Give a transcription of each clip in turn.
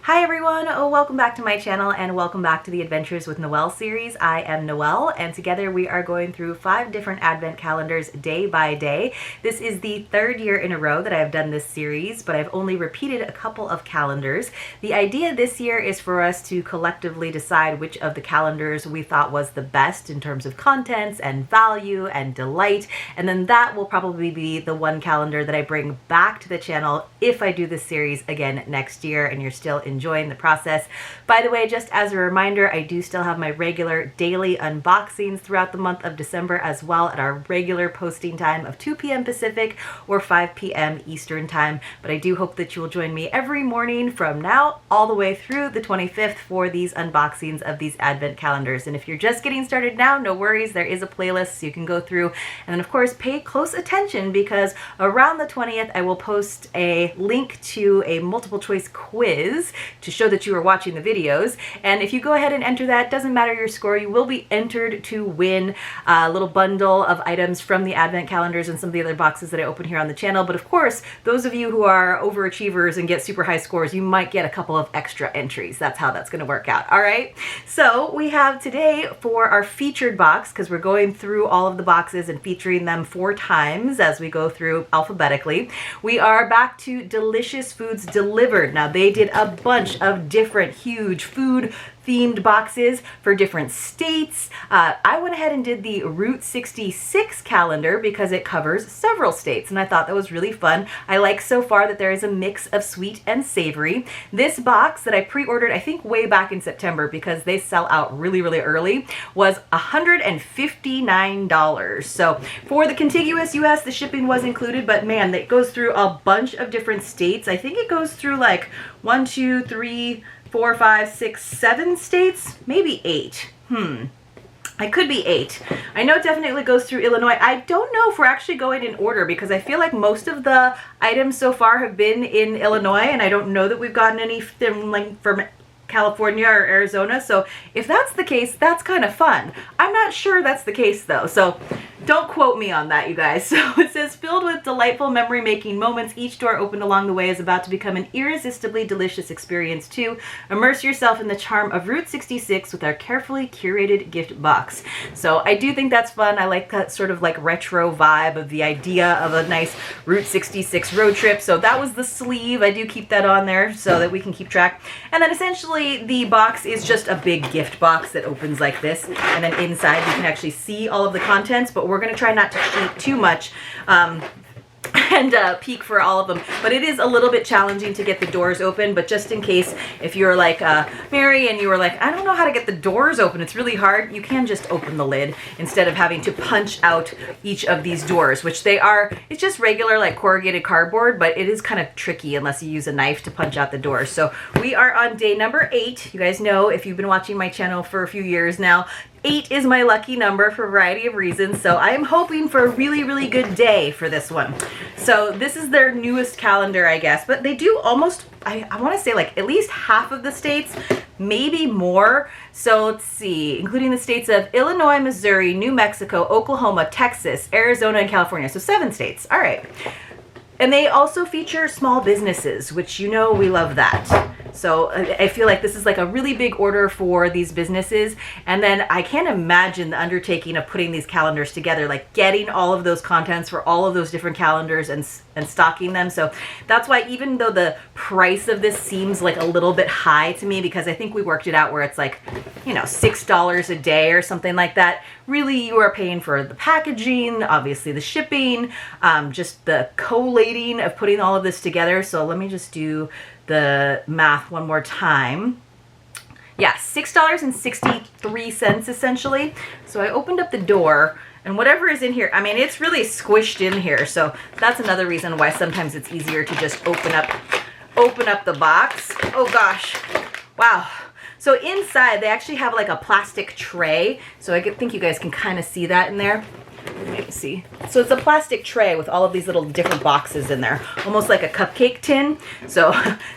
Hi everyone, welcome back to my channel and welcome back to the Adventures with Noel series. I am Noel and together we are going through 5 different advent calendars day by day. This is the 3rd year in a row that I have done this series, but I've only repeated a couple of calendars. The idea this year is for us to collectively decide which of the calendars we thought was the best in terms of contents and value and delight, and then that will probably be the one calendar that I bring back to the channel if I do this series again next year and you're still enjoying the process. By the way, just as a reminder, I do still have my regular daily unboxings throughout the month of December as well at our regular posting time of 2 p.m. Pacific or 5 p.m. Eastern time. But I do hope that you will join me every morning from now all the way through the 25th for these unboxings of these advent calendars. And if you're just getting started now, no worries, there is a playlist so you can go through. And then of course, pay close attention because around the 20th, I will post a link to a multiple choice quiz to show that you are watching the videos. And if you go ahead and enter that, doesn't matter your score, you will be entered to win a little bundle of items from the advent calendars and some of the other boxes that I open here on the channel. But of course, those of you who are overachievers and get super high scores, you might get a couple of extra entries. That's how that's going to work out. All right. So we have today for our featured box, because we're going through all of the boxes and featuring them 4 times as we go through alphabetically. We are back to Delicious Foods Delivered. Now they did a bunch of different huge food themed boxes for different states. I went ahead and did the Route 66 calendar because it covers several states and I thought that was really fun. I like so far that there is a mix of sweet and savory. This box that I pre-ordered, I think way back in September because they sell out really early, was $159. So for the contiguous US, the shipping was included, but man, it goes through a bunch of different states. I think it goes through like 1, 2, 3, 4, 5, 6, 7 states, maybe 8. I could be 8. I know it definitely goes through Illinois. I don't know if we're actually going in order because I feel like most of the items so far have been in Illinois and I don't know that we've gotten anything like from California or Arizona. So if that's the case, that's kind of fun. I'm not sure that's the case though. So don't quote me on that, you guys. So it says, filled with delightful memory-making moments, each door opened along the way is about to become an irresistibly delicious experience too. Immerse yourself in the charm of Route 66 with our carefully curated gift box. So I do think that's fun. I like that sort of like retro vibe of the idea of a nice Route 66 road trip. So that was the sleeve. I do keep that on there so that we can keep track. And then essentially the box is just a big gift box that opens like this. And then inside you can actually see all of the contents, but we're going to try not to cheat too much and peek for all of them, but it is a little bit challenging to get the doors open. But just in case, if you're like Mary and you were like, I don't know how to get the doors open, it's really hard, you can just open the lid instead of having to punch out each of these doors, which they are, it's just regular like corrugated cardboard, but it is kind of tricky unless you use a knife to punch out the doors. So we are on day number 8. You guys know, if you've been watching my channel for a few years now, 8 is my lucky number for a variety of reasons, so I am hoping for a really good day for this one. So this is their newest calendar, I guess, but they do almost, I want to say like at least half of the states, maybe more. So let's see, including the states of Illinois, Missouri, New Mexico, Oklahoma, Texas, Arizona, and California. So 7 states. All right. And they also feature small businesses, which you know we love that. So I feel like this is like a really big order for these businesses. And then I can't imagine the undertaking of putting these calendars together, like getting all of those contents for all of those different calendars and stocking them. So that's why even though the price of this seems like a little bit high to me, because I think we worked it out where it's like, you know, $6 a day or something like that. Really, you are paying for the packaging, obviously the shipping, just the collating of putting all of this together. So let me just do the math one more time. Yeah, $6.63 essentially. So I opened up the door and whatever is in here, I mean, it's really squished in here. So that's another reason why sometimes it's easier to just open up the box. Oh gosh, wow. So inside they actually have like a plastic tray. So I think you guys can kind of see that in there. Let me see. So it's a plastic tray with all of these little different boxes in there, almost like a cupcake tin. So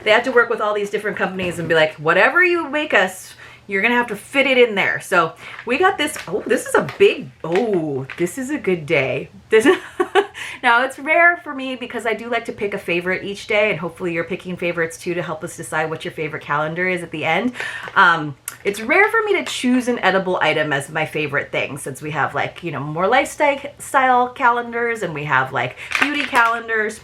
they had to work with all these different companies and be like, whatever you make us, you're gonna have to fit it in there. So we got this. Oh, this is a big, oh, this is a good day. This now it's rare for me because I do like to pick a favorite each day, and hopefully you're picking favorites too to help us decide what your favorite calendar is at the end. It's rare for me to choose an edible item as my favorite thing, since we have like, you know, more lifestyle calendars, and we have like beauty calendars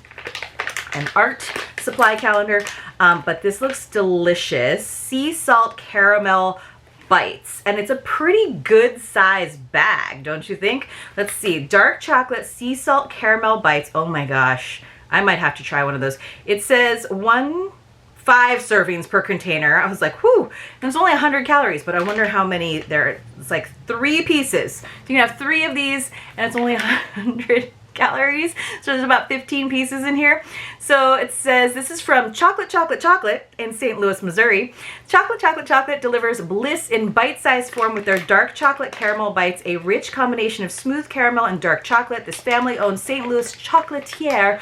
and art supply calendar. But this looks delicious. Sea salt caramel bites, and it's a pretty good size bag, don't you think? Let's see, dark chocolate sea salt caramel bites. Oh my gosh, I might have to try one of those. It says 5 servings per container. I was like, whew, there's only 100 calories, but I wonder how many there. It's like 3 pieces. You can have 3 of these, and it's only 100 calories. So there's about 15 pieces in here. So it says this is from Chocolate Chocolate Chocolate in St. Louis, Missouri. Chocolate Chocolate Chocolate delivers bliss in bite-sized form with their dark chocolate caramel bites, a rich combination of smooth caramel and dark chocolate. This family-owned St. Louis chocolatier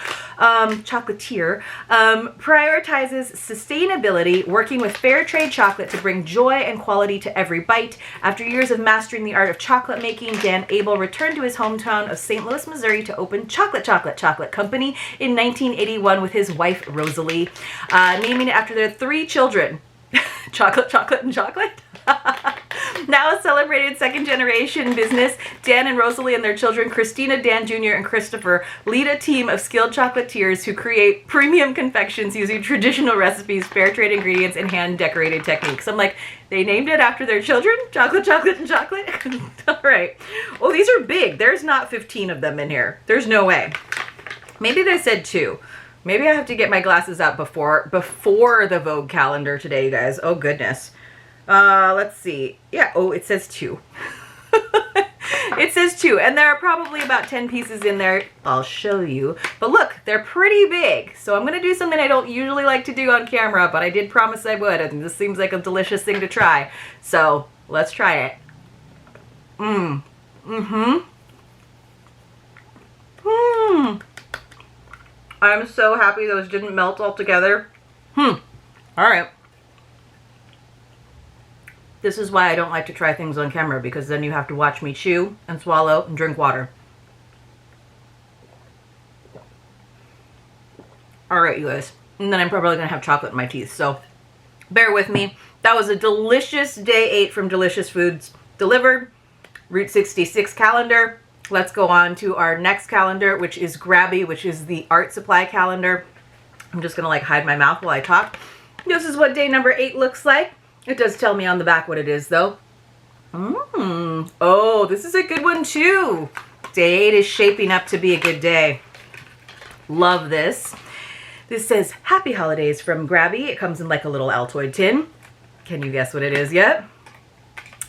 prioritizes sustainability, working with fair trade chocolate to bring joy and quality to every bite. After years of mastering the art of chocolate making, Dan Abel returned to his hometown of St. Louis, Missouri to open Chocolate Chocolate Chocolate Company in 1981 with his wife Rosalie, naming it after their 3 children. Chocolate, chocolate, and chocolate. Now a celebrated second-generation business, Dan and Rosalie and their children, Christina, Dan Jr., and Christopher, lead a team of skilled chocolatiers who create premium confections using traditional recipes, fair trade ingredients, and hand-decorated techniques. I'm like, they named it after their children? Chocolate, chocolate, and chocolate? All right. Oh, these are big. There's not 15 of them in here. There's no way. Maybe they said 2. Maybe I have to get my glasses out before the Vogue calendar today, you guys. Oh, goodness. Let's see. Yeah, oh, it says 2. It says 2, and there are probably about 10 pieces in there. I'll show you. But look, they're pretty big. So I'm going to do something I don't usually like to do on camera, but I did promise I would, and this seems like a delicious thing to try. So let's try it. I'm so happy those didn't melt all together. All right. This is why I don't like to try things on camera, because then you have to watch me chew and swallow and drink water. All right, you guys. And then I'm probably going to have chocolate in my teeth, so bear with me. That was a delicious day 8 from Delicious Foods delivered. Route 66 calendar. Let's go on to our next calendar, which is Grabie, which is the art supply calendar. I'm just gonna like hide my mouth while I talk. This is what day number 8 looks like. It does tell me on the back what it is though. Oh, this is a good one too. Day 8 is shaping up to be a good day. Love this. This says Happy Holidays from Grabie. It comes in like a little Altoid tin. Can you guess what it is yet?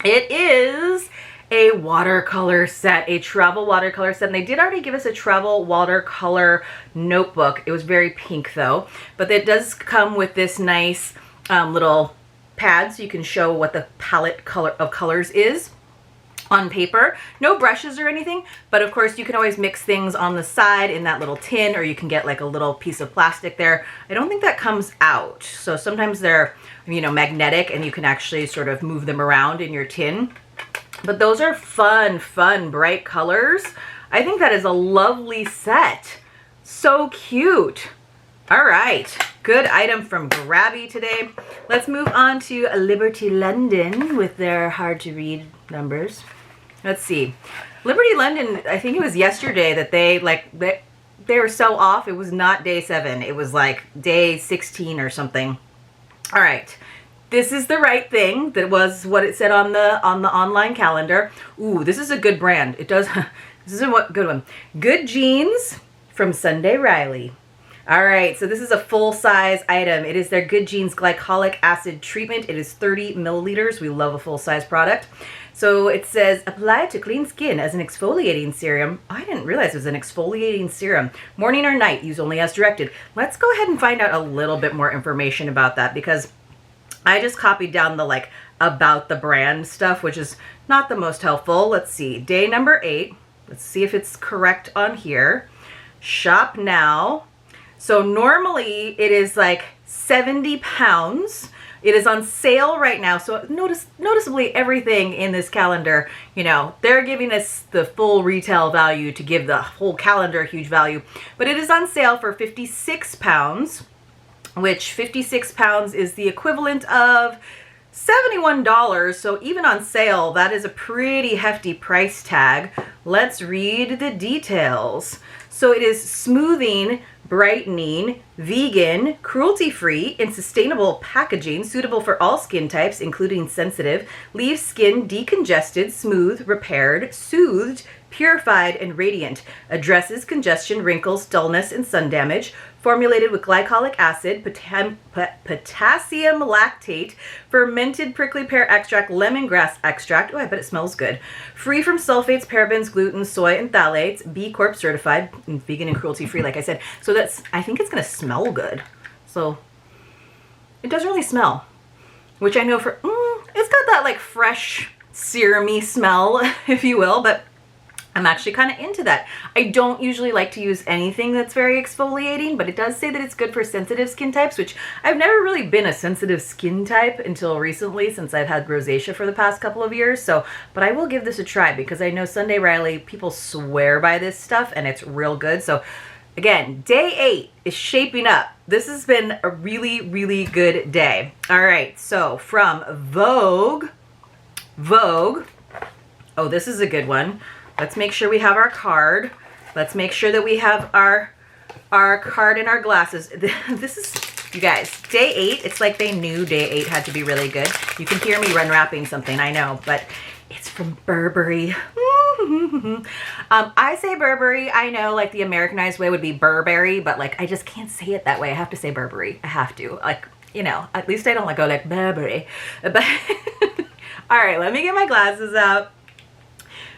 It is a watercolor set, a travel watercolor set. And they did already give us a travel watercolor notebook. It was very pink though, but it does come with this nice little pad so you can show what the palette of colors is on paper. No brushes or anything, but of course you can always mix things on the side in that little tin, or you can get like a little piece of plastic there. I don't think that comes out. So sometimes they're, you know, magnetic and you can actually sort of move them around in your tin. But those are fun, bright colors. I think that is a lovely set. So cute. All right, good item from Grabie today. Let's move on to Liberty London with their hard to read numbers. Let's see. Liberty London, I think it was yesterday that they were so off. It was not day 7. It was like day 16 or something. All right. This is the right thing. That was what it said on the online calendar. Ooh, this is a good brand. It does. This is a good one. Good Jeans from Sunday Riley. All right, so this is a full-size item. It is their Good Jeans glycolic acid treatment. It is 30 milliliters. We love a full-size product. So it says, apply to clean skin as an exfoliating serum. I didn't realize it was an exfoliating serum. Morning or night, use only as directed. Let's go ahead and find out a little bit more information about that, because I just copied down the like about the brand stuff, which is not the most helpful. Let's see, day number 8. Let's see if it's correct on here. Shop now. So normally it is like 70 pounds, It is on sale right now. So noticeably everything in this calendar, you know, they're giving us the full retail value to give the whole calendar a huge value. But it is on sale for £56, which £56 is the equivalent of $71. So even on sale, that is a pretty hefty price tag. Let's read the details. So it is smoothing, brightening, vegan, cruelty-free, and sustainable packaging suitable for all skin types, including sensitive, leaves skin decongested, smooth, repaired, soothed, purified, and radiant. Addresses congestion, wrinkles, dullness, and sun damage. Formulated with glycolic acid, potassium lactate, fermented prickly pear extract, lemongrass extract. Oh, I bet it smells good. Free from sulfates, parabens, gluten, soy, and phthalates. B Corp certified, and vegan and cruelty-free, like I said. So that's, I think it's going to smell good. So it does really smell, which I know for, it's got that like fresh, serum-y smell, if you will, but I'm actually kind of into that. I don't usually like to use anything that's very exfoliating, but it does say that it's good for sensitive skin types, which I've never really been a sensitive skin type until recently, since I've had rosacea for the past couple of years. So, but I will give this a try because I know Sunday Riley, people swear by this stuff and it's real good. So again, day 8 is shaping up. This has been a really, really good day. All right, so from Vogue. Oh, this is a good one. Let's make sure we have our card. Let's make sure that we have our card and our glasses. This is, you guys, day 8. It's like they knew day 8 had to be really good. You can hear me unwrapping something, I know, but it's from Burberry. I say Burberry. I know like the Americanized way would be Burberry, but like I just can't say it that way. I have to say Burberry. I have to. Like, you know, at least I don't like go like Burberry. But all right, let me get my glasses out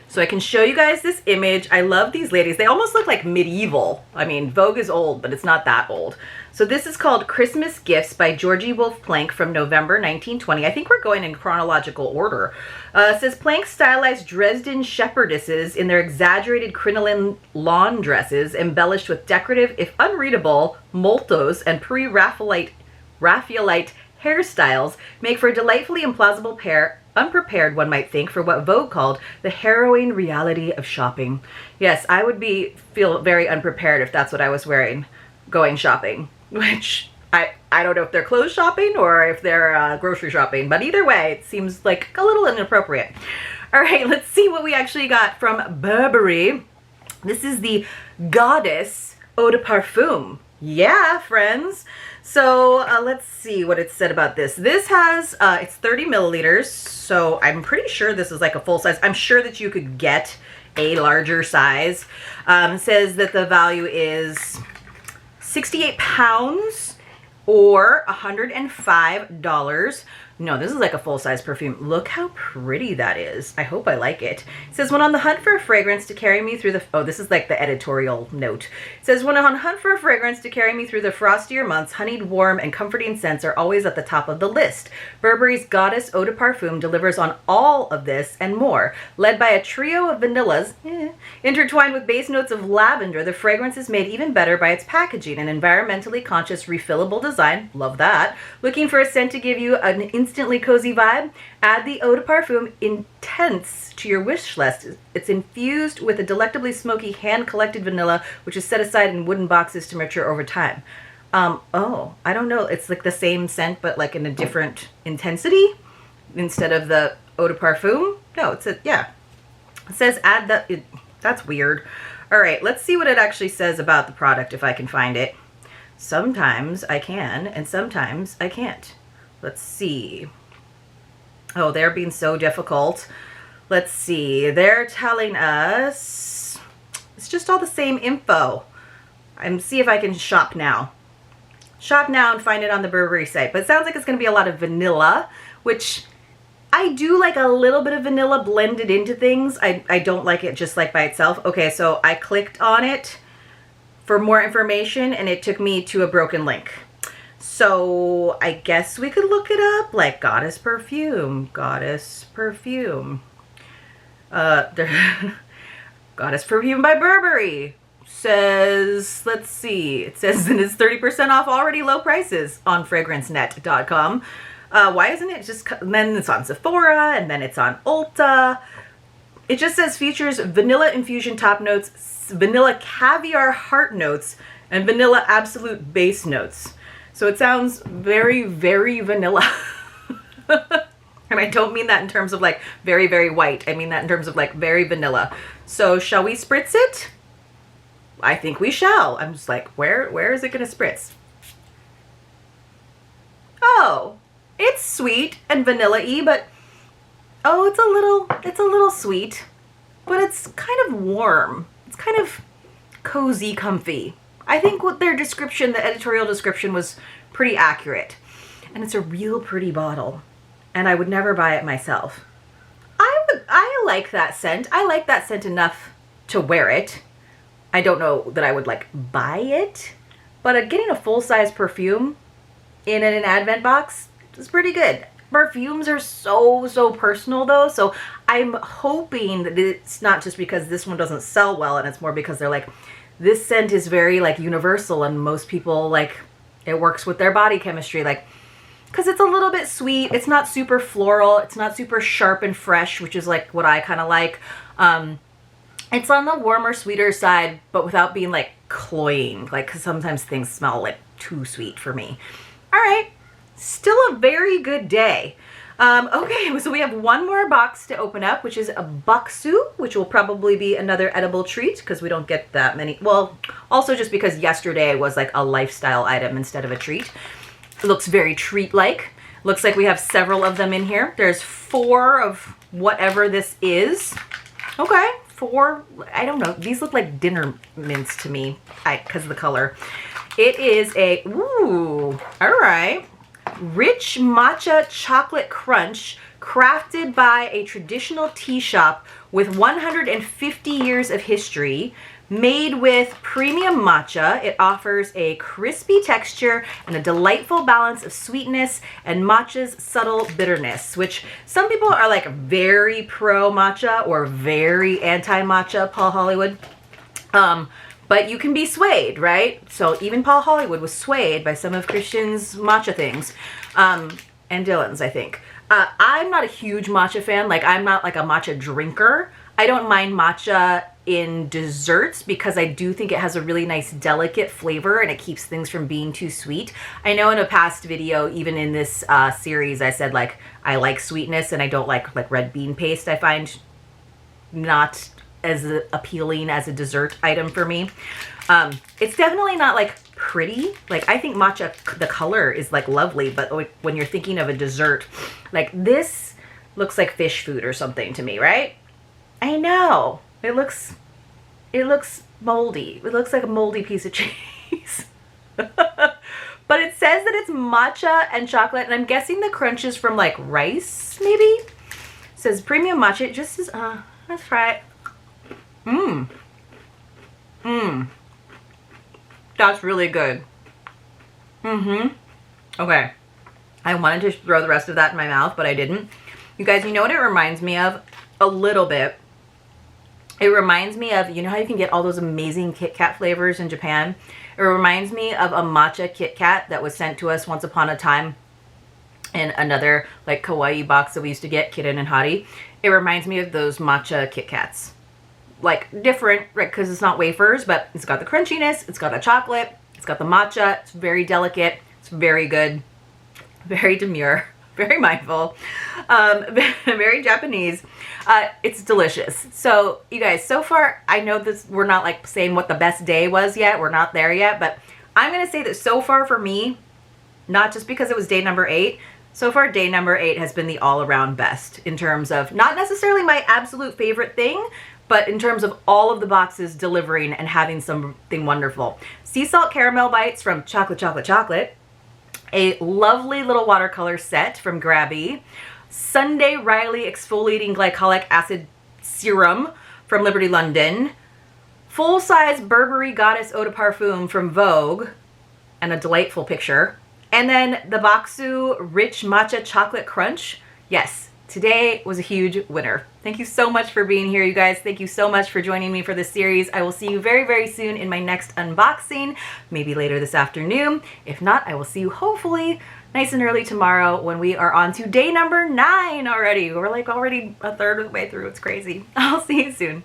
so I can show you guys this image. I love these ladies. They almost look like medieval. I mean, Vogue is old, but it's not that old. So this is called Christmas Gifts by Georgie Wolfe Plank from November 1920. I think we're going in chronological order. It says Plank stylized Dresden shepherdesses in their exaggerated crinoline lawn dresses, embellished with decorative, if unreadable, moltos and pre-Raphaelite hairstyles, make for a delightfully implausible pair, unprepared, one might think, for what Vogue called the harrowing reality of shopping. Yes, I would feel very unprepared if that's what I was wearing going shopping, which I don't know if they're clothes shopping or if they're grocery shopping, but either way, it seems like a little inappropriate. All right, let's see what we actually got from Burberry. This is the Goddess Eau de Parfum. Yeah, friends. So let's see what it said about this. This has, it's 30 milliliters, so I'm pretty sure this is like a full size. I'm sure that you could get a larger size. It says that the value is 68 pounds or $105. No, this is like a full-size perfume. Look how pretty that is. I hope I like it. It says, when on the hunt for a fragrance to carry me through the... Oh, this is like the editorial note. It says, when on hunt for a fragrance to carry me through the frostier months, honeyed, warm, and comforting scents are always at the top of the list. Burberry's Goddess Eau de Parfum delivers on all of this and more. Led by a trio of vanillas, intertwined with base notes of lavender, the fragrance is made even better by its packaging, an environmentally conscious, refillable design. Love that. Looking for a scent to give you an instantly cozy vibe? Add the Eau de Parfum Intense to your wish list. It's infused with a delectably smoky hand-collected vanilla, which is set aside in wooden boxes to mature over time. Oh, I don't know. It's like the same scent, but like in a different intensity instead of the Eau de Parfum. No, it's yeah. It says add the... That's weird. All right, let's see what it actually says about the product if I can find it. Sometimes I can, and sometimes I can't. Let's see. Oh, they're being so difficult. Let's see. They're telling us it's just all the same info. I'm see if I can shop now. Shop now and find it on the Burberry site. But it sounds like it's going to be a lot of vanilla, which I do like a little bit of vanilla blended into things. I don't like it just like by itself. Okay, so I clicked on it for more information and it took me to a broken link. So I guess we could look it up, like Goddess Perfume, Goddess Perfume. Goddess Perfume by Burberry says, let's see, it says that it's 30% off already low prices on fragrancenet.com. Why isn't it just, then it's on Sephora, and then it's on Ulta. It just says features vanilla infusion top notes, vanilla caviar heart notes, and vanilla absolute base notes. So it sounds very, very vanilla. And I don't mean that in terms of like very, very white. I mean that in terms of like very vanilla. So shall we spritz it? I think we shall. I'm just like, where is it gonna spritz? Oh, it's sweet and vanilla-y, but oh, it's a little sweet, but it's kind of warm. It's kind of cozy, comfy. I think what their description, the editorial description, was pretty accurate. And it's a real pretty bottle. And I would never buy it myself. I like that scent. I like that scent enough to wear it. I don't know that I would like buy it, but getting a full-size perfume in an Advent box is pretty good. Perfumes are so personal though, so I'm hoping that it's not just because this one doesn't sell well, and it's more because they're like, this scent is very like universal and most people like, it works with their body chemistry, like, because it's a little bit sweet. It's not super floral. It's not super sharp and fresh, which is like what I kind of like. It's on the warmer, sweeter side, but without being like cloying, like, because sometimes things smell like too sweet for me. All right, still a very good day. Okay, so we have one more box to open up, which is a Bokksu, which will probably be another edible treat because we don't get that many. Well, also just because yesterday was like a lifestyle item instead of a treat. It looks very treat-like. Looks like we have several of them in here. There's 4 of whatever this is. Okay, 4, I don't know. These look like dinner mints to me because of the color. It is a, ooh, all right. Rich matcha chocolate crunch crafted by a traditional tea shop with 150 years of history. Made with premium matcha, it offers a crispy texture and a delightful balance of sweetness and matcha's subtle bitterness, which some people are like very pro matcha or very anti matcha, Paul Hollywood. But you can be swayed, right? So even Paul Hollywood was swayed by some of Christian's matcha things, and Dylan's, I think. I'm not a huge matcha fan. Like, I'm not like a matcha drinker. I don't mind matcha in desserts because I do think it has a really nice delicate flavor and it keeps things from being too sweet. I know in a past video, even in this series, I said like I like sweetness and I don't like red bean paste. I find not as appealing as a dessert item for me. It's definitely not like pretty. Like, I think matcha, the color is like lovely, but when you're thinking of a dessert, like this looks like fish food or something to me, right? I know. It looks moldy. It looks like a moldy piece of cheese. But it says that it's matcha and chocolate, and I'm guessing the crunch is from like rice, maybe? It says premium matcha. It just says, let's try it. That's really good. Okay. I wanted to throw the rest of that in my mouth, but I didn't. You guys, you know what it reminds me of? A little bit. It reminds me of, you know how you can get all those amazing Kit Kat flavors in Japan? It reminds me of a matcha Kit Kat that was sent to us once upon a time in another like kawaii box that we used to get, Kitten and Hottie. It reminds me of those matcha Kit Kats. Like different, right? Because it's not wafers, but it's got the crunchiness, it's got the chocolate, it's got the matcha, it's very delicate, it's very good, very demure, very mindful, very Japanese. It's delicious. So you guys, so far, I know this, we're not like saying what the best day was yet. We're not there yet, but I'm going to say that so far for me, not just because it was day number 8, so far day number 8 has been the all around best in terms of not necessarily my absolute favorite thing, but in terms of all of the boxes delivering and having something wonderful. Sea salt caramel bites from Chocolate Chocolate Chocolate. A lovely little watercolor set from Grabie. Sunday Riley exfoliating glycolic acid serum from Liberty London. Full-size Burberry Goddess Eau de Parfum from Vogue. And a delightful picture. And then the Bokksu Rich Matcha Chocolate Crunch. Yes, today was a huge winner. Thank you so much for being here, you guys. Thank you so much for joining me for this series. I will see you very, very soon in my next unboxing, maybe later this afternoon. If not, I will see you hopefully nice and early tomorrow when we are on to day number 9 already. We're like already a third of the way through. It's crazy. I'll see you soon.